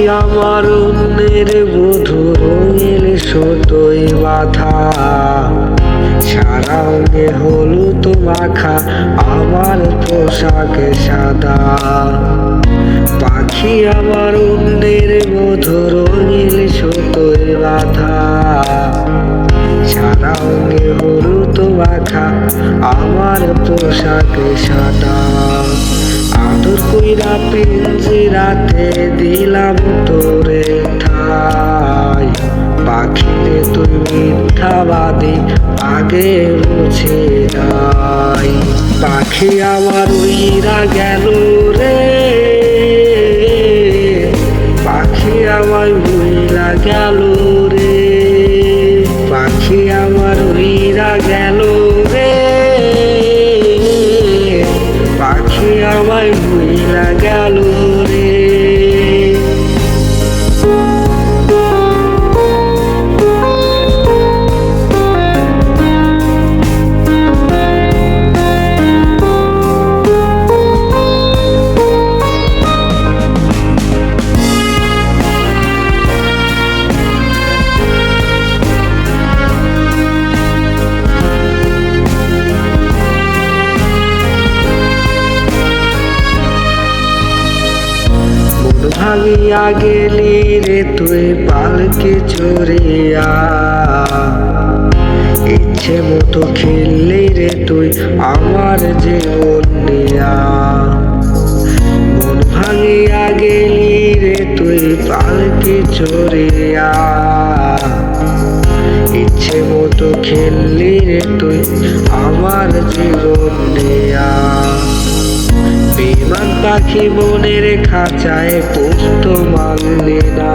আমার অন্যের বধূ রঙিন সুতোয় বাঁধা, সারা অঙ্গে হলুদ মাখা আমার পোশাক সাদা। পাখি আমার অন্যের বধূ রঙিন সুতোয় বাঁধা, সারা অঙ্গে হলুদ মাখা আমার পোশাক সাদা। আদর কইরা পিঞ্জিরাতে দিলাম তোরে ঠাই, পাখিরে তুই মিথ্যাবাদী আগে মুছে নাই। পাখি আমার উইরা গেল রে, পাখি আমায় ভুইলা গেল রে, পাখি আমার উইরা গেল রে, পাখি আমায় ভুইলা গেল রে। ভাঙিয়া গেলি রে তুই পালকে চড়িয়া, ইচ্ছে মতো খেললি রে তুই আমার জীবন নিয়া। মন ভাঙিয়া গেলি রে তুই পালকে চড়িয়া, ইচ্ছে মতো খেললি রে তুই আমার জীবন নিয়া। বিমান পাখি মনের খাঁচায় পুষ্ট মানলি না,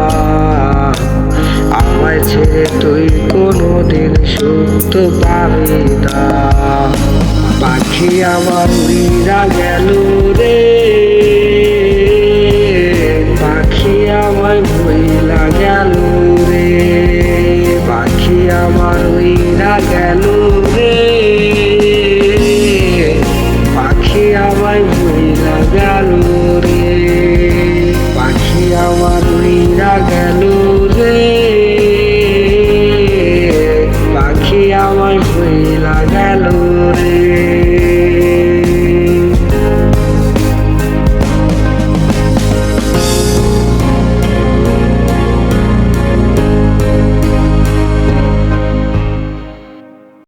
আমায় ছেড়ে তুই কোনোদিন সুখ পাবি না। পাখি আমার উইরা গেল রে, পাখি আমায় ভুইলা গেল রে, পাখি আমার উইরা গেল রে, পাখি আমায় ভুইলা গেল রে, পাখি আমার উইরা গেল রে, পাখি আমায় ভুইলা গেল।